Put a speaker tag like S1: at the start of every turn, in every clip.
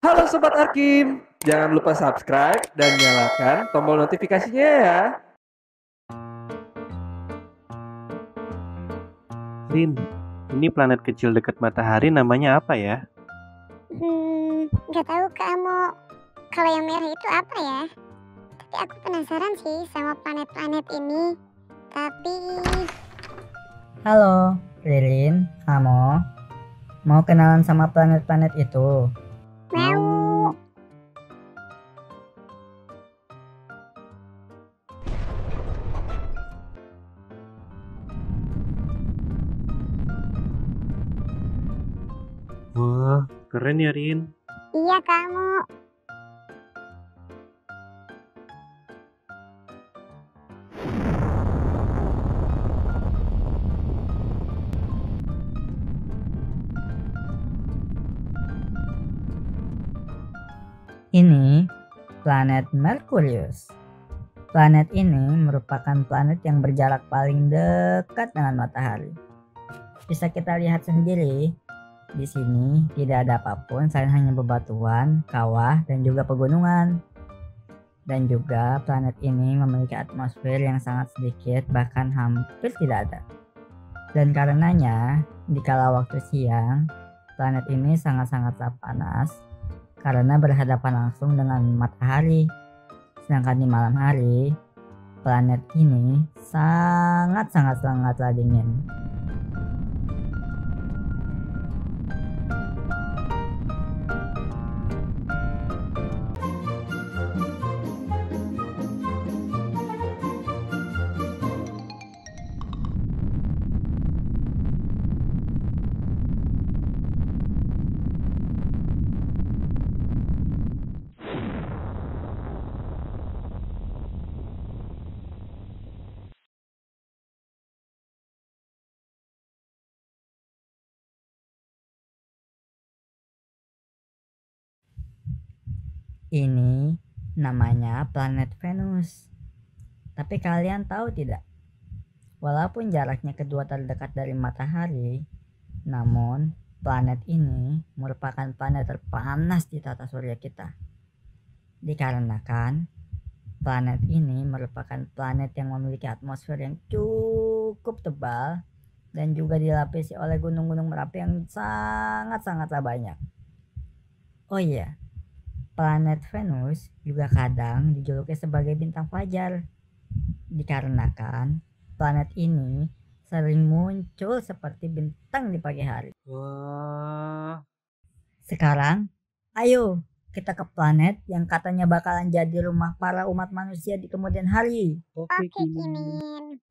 S1: Halo Sobat Arkim, jangan lupa subscribe dan nyalakan tombol notifikasinya ya.
S2: Rin, ini planet kecil dekat matahari namanya apa ya?
S3: Nggak tahu kamu. Kalau yang merah itu apa ya? Tapi aku penasaran sih sama planet-planet ini. Tapi
S4: Halo, Ririn, Amo. Mau kenalan sama planet-planet itu?
S3: mau.
S2: Wah, keren ya Rin.
S3: Iya kamu.
S4: Ini planet Merkurius. Planet ini merupakan planet yang berjarak paling dekat dengan matahari. Bisa kita lihat sendiri, di sini tidak ada apapun selain hanya bebatuan, kawah, dan juga pegunungan. Dan juga planet ini memiliki atmosfer yang sangat sedikit, bahkan hampir tidak ada. Dan karenanya, di kala waktu siang, planet ini sangat-sangatlah panas karena berhadapan langsung dengan matahari. Sedangkan di malam hari, planet ini sangatlah dingin. Ini namanya planet Venus. Tapi kalian tahu tidak? Walaupun jaraknya kedua terdekat dari matahari, namun planet ini merupakan planet terpanas di tata surya kita. Dikarenakan planet ini merupakan planet yang memiliki atmosfer yang cukup tebal dan juga dilapisi oleh gunung-gunung berapi yang sangatlah banyak. Oh iya, planet Venus juga kadang dijuluki sebagai bintang fajar, dikarenakan planet ini sering muncul seperti bintang di pagi hari.
S2: Wah,
S4: Sekarang, ayo kita ke planet yang katanya bakalan jadi rumah para umat manusia di kemudian hari.
S3: Oke Kimin.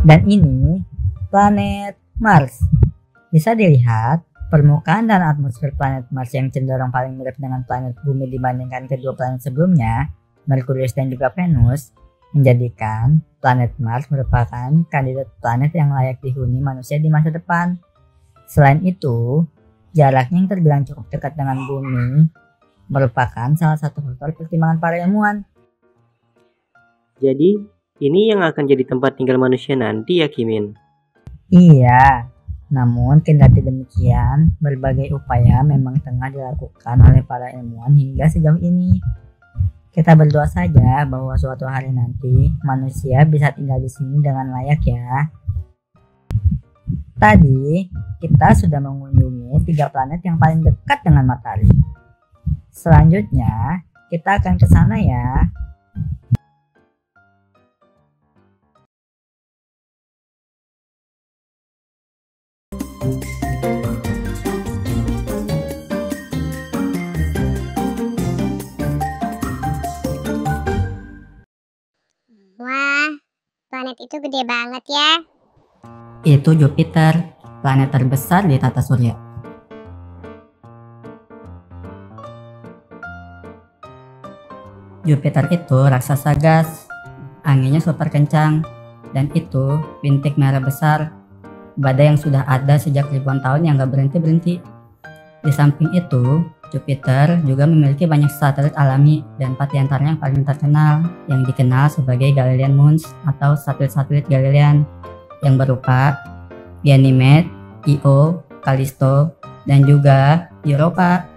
S4: Dan ini planet Mars. Bisa dilihat permukaan dan atmosfer planet Mars yang cenderung paling mirip dengan planet Bumi dibandingkan kedua planet sebelumnya, Merkurius dan juga Venus, menjadikan planet Mars merupakan kandidat planet yang layak dihuni manusia di masa depan. Selain itu, jaraknya yang terbilang cukup dekat dengan Bumi merupakan salah satu faktor pertimbangan para ilmuwan.
S2: jadi ini yang akan jadi tempat tinggal manusia nanti ya Kimin?
S4: Iya, namun kendati demikian, berbagai upaya memang tengah dilakukan oleh para ilmuwan hingga sejauh ini. Kita berdoa saja bahwa suatu hari nanti manusia bisa tinggal di sini dengan layak ya. Tadi kita sudah mengunjungi 3 planet yang paling dekat dengan matahari. Selanjutnya kita akan ke sana ya.
S3: Wah, planet itu gede banget ya.
S4: Itu Jupiter, planet terbesar di tata surya. Jupiter itu raksasa gas, anginnya super kencang, dan itu bintik merah besar. badai yang sudah ada sejak ribuan tahun yang gak berhenti-berhenti. Di samping itu, Jupiter juga memiliki banyak satelit alami dan 4 diantaranya yang paling terkenal yang dikenal sebagai Galilean Moons atau satelit-satelit Galilean yang berupa Ganymede, Io, Callisto, dan juga Europa.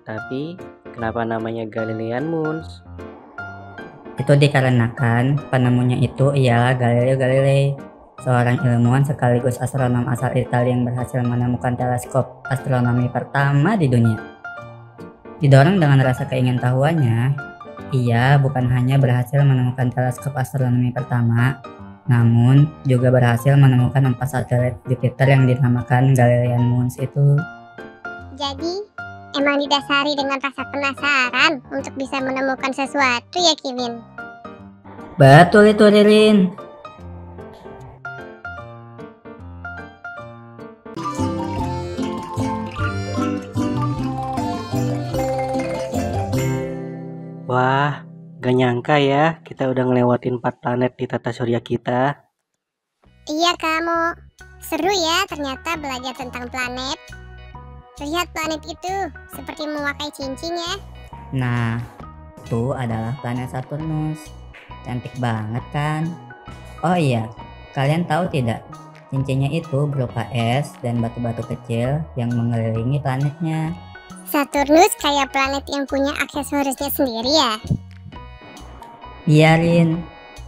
S5: Tapi kenapa namanya Galilean Moons?
S4: Itu dikarenakan penemunya itu ialah Galileo Galilei, seorang ilmuwan sekaligus astronom asal Italia yang berhasil menemukan teleskop astronomi pertama di dunia. Didorong dengan rasa keingintahuannya, ia bukan hanya berhasil menemukan teleskop astronomi pertama, namun juga berhasil menemukan 4 satelit Jupiter yang dinamakan Galilean Moons itu.
S3: Jadi, emang didasari dengan rasa penasaran untuk bisa menemukan sesuatu ya Kimin?
S4: Betul itu Ririn.
S5: Wah, gak nyangka ya kita udah ngelewatin 4 planet di tata surya kita.
S3: Iya kamu, seru ya ternyata belajar tentang planet. Lihat planet itu seperti memakai cincin ya.
S4: Nah, itu adalah planet Saturnus. Cantik banget kan? Oh iya, kalian tahu tidak? Cincinnya itu berupa es dan batu-batu kecil yang mengelilingi planetnya.
S3: Saturnus kayak planet yang punya aksesorisnya sendiri ya?
S4: Iya Rin.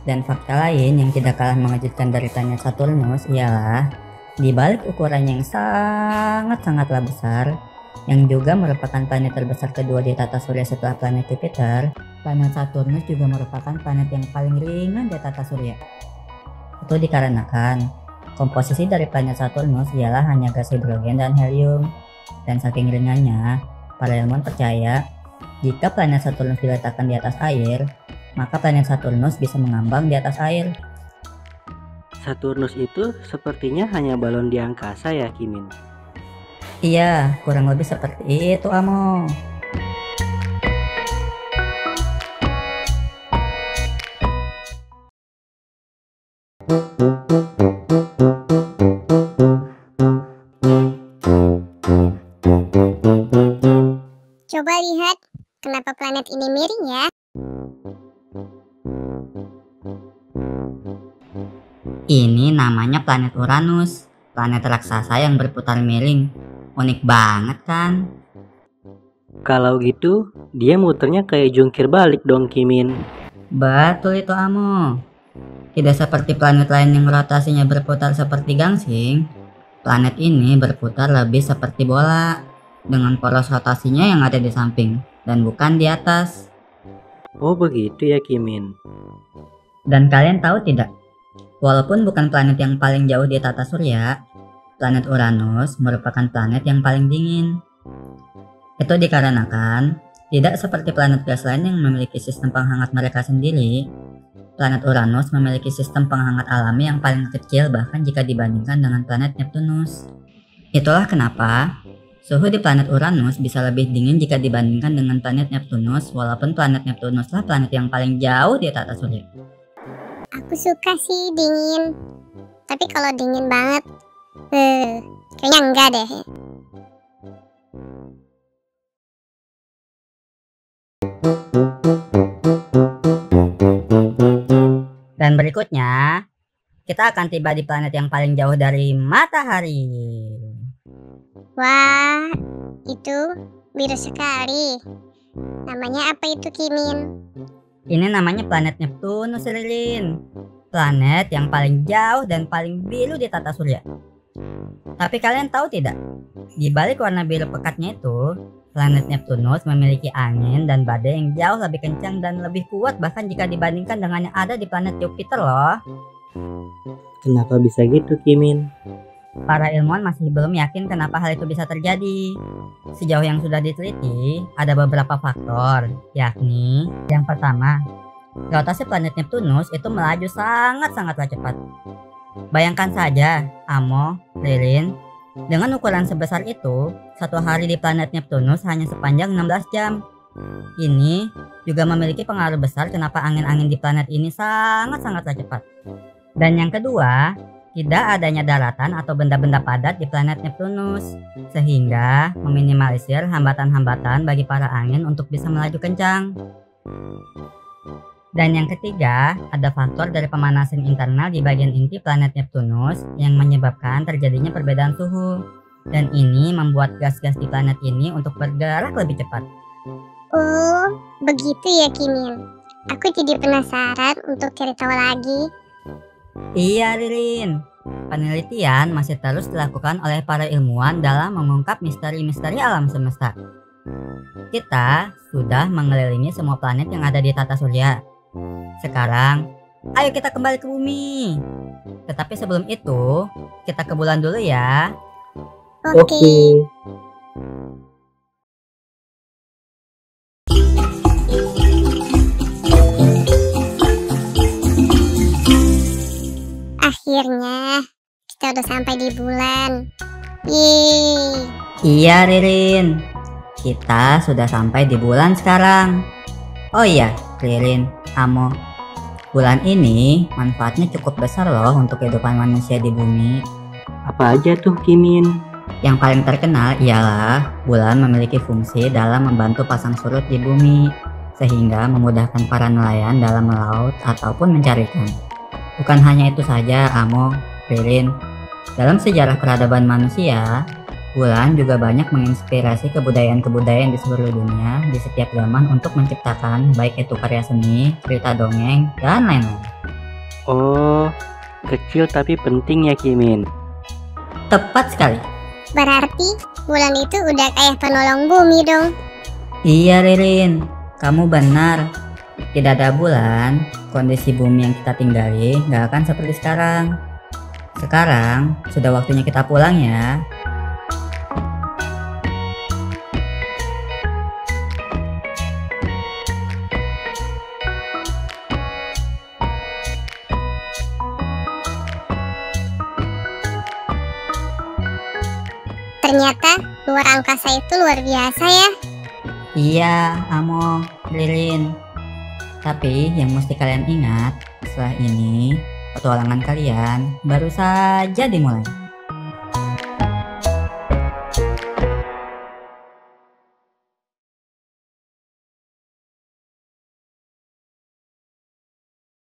S4: Dan fakta lain yang tidak kalah mengejutkan dari planet Saturnus ialah di balik ukurannya yang sangat-sangatlah besar, yang juga merupakan planet terbesar kedua di tata surya setelah planet Jupiter, planet Saturnus juga merupakan planet yang paling ringan di tata surya. Itu dikarenakan komposisi dari planet Saturnus ialah hanya gas hidrogen dan helium. Dan saking ringannya, para ilmuwan percaya jika planet Saturnus diletakkan di atas air, maka planet Saturnus bisa mengambang di atas air.
S5: Saturnus itu sepertinya hanya balon di angkasa ya Kimin?
S4: Iya, kurang lebih seperti itu Amo.
S3: Coba lihat kenapa planet ini miring ya.
S4: Ini namanya planet Uranus, planet raksasa yang berputar miring. Unik banget kan?
S5: Kalau gitu, dia muternya kayak jungkir balik dong Kimin.
S4: Betul itu Amo. Tidak seperti planet lain yang rotasinya berputar seperti gangsing, planet ini berputar lebih seperti bola, dengan poros rotasinya yang ada di samping, dan bukan di atas.
S5: Oh begitu ya Kimin.
S4: Dan kalian tahu tidak? Walaupun bukan planet yang paling jauh di tata surya, planet Uranus merupakan planet yang paling dingin. Itu dikarenakan tidak seperti planet gas lain yang memiliki sistem penghangat mereka sendiri. Planet Uranus memiliki sistem penghangat alami yang paling kecil bahkan jika dibandingkan dengan planet Neptunus. Itulah kenapa suhu di planet Uranus bisa lebih dingin jika dibandingkan dengan planet Neptunus, walaupun planet Neptunuslah planet yang paling jauh di tata surya.
S3: Aku suka sih dingin. Tapi kalau dingin banget, kayaknya enggak deh.
S4: Dan berikutnya, kita akan tiba di planet yang paling jauh dari matahari.
S3: Wah, itu biru sekali. Namanya apa itu Kimin?
S4: Ini namanya planet Neptunus Lilin. Planet yang paling jauh dan paling biru di tata surya. Tapi kalian tahu tidak? Di balik warna biru pekatnya itu, planet Neptunus memiliki angin dan badai yang jauh lebih kencang dan lebih kuat bahkan jika dibandingkan dengan yang ada di planet Jupiter loh.
S5: Kenapa bisa gitu Kimin?
S4: Para ilmuwan masih belum yakin kenapa hal itu bisa terjadi. Sejauh yang sudah diteliti, ada beberapa faktor, yakni yang pertama, rotasi planet Neptunus itu melaju sangat-sangatlah cepat. Bayangkan saja, Amo, Lilin, dengan ukuran sebesar itu, satu hari di planet Neptunus hanya sepanjang 16 jam. Ini juga memiliki pengaruh besar kenapa angin-angin di planet ini sangat-sangatlah cepat. Dan yang kedua, tidak adanya daratan atau benda-benda padat di planet Neptunus, sehingga meminimalisir hambatan-hambatan bagi para angin untuk bisa melaju kencang. Dan yang ketiga, ada faktor dari pemanasan internal di bagian inti planet Neptunus yang menyebabkan terjadinya perbedaan suhu. Dan ini membuat gas-gas di planet ini untuk bergerak lebih cepat.
S3: Oh, begitu ya Kimin. Aku jadi penasaran untuk cari tahu lagi.
S4: Iya Ririn, penelitian masih terus dilakukan oleh para ilmuwan dalam mengungkap misteri-misteri alam semesta. Kita sudah mengelilingi semua planet yang ada di tata surya. Sekarang, ayo kita kembali ke bumi. Tetapi sebelum itu, kita ke bulan dulu ya.
S3: Oke. Akhirnya kita udah sampai di bulan. Yeay.
S4: Iya Ririn, kita sudah sampai di bulan sekarang. Oh iya Ririn, Amo, bulan ini manfaatnya cukup besar loh untuk kehidupan manusia di bumi.
S5: Apa aja tuh Kimin?
S4: Yang paling terkenal ialah bulan memiliki fungsi dalam membantu pasang surut di bumi, sehingga memudahkan para nelayan dalam melaut ataupun mencari ikan. Bukan hanya itu saja, Amo, Ririn. Dalam sejarah peradaban manusia, bulan juga banyak menginspirasi kebudayaan-kebudayaan di seluruh dunia di setiap zaman untuk menciptakan baik itu karya seni, cerita dongeng, dan lain-lain.
S5: Oh, kecil tapi penting ya Kimin.
S4: Tepat sekali.
S3: Berarti bulan itu udah kayak penolong bumi dong.
S4: Iya Ririn, kamu benar. Tidak ada bulan, kondisi bumi yang kita tinggali nggak akan seperti sekarang. Sekarang sudah waktunya kita pulang ya.
S3: Ternyata luar angkasa itu luar biasa ya.
S4: Iya, Amo, Ririn. Tapi yang mesti kalian ingat, setelah ini petualangan kalian baru saja dimulai.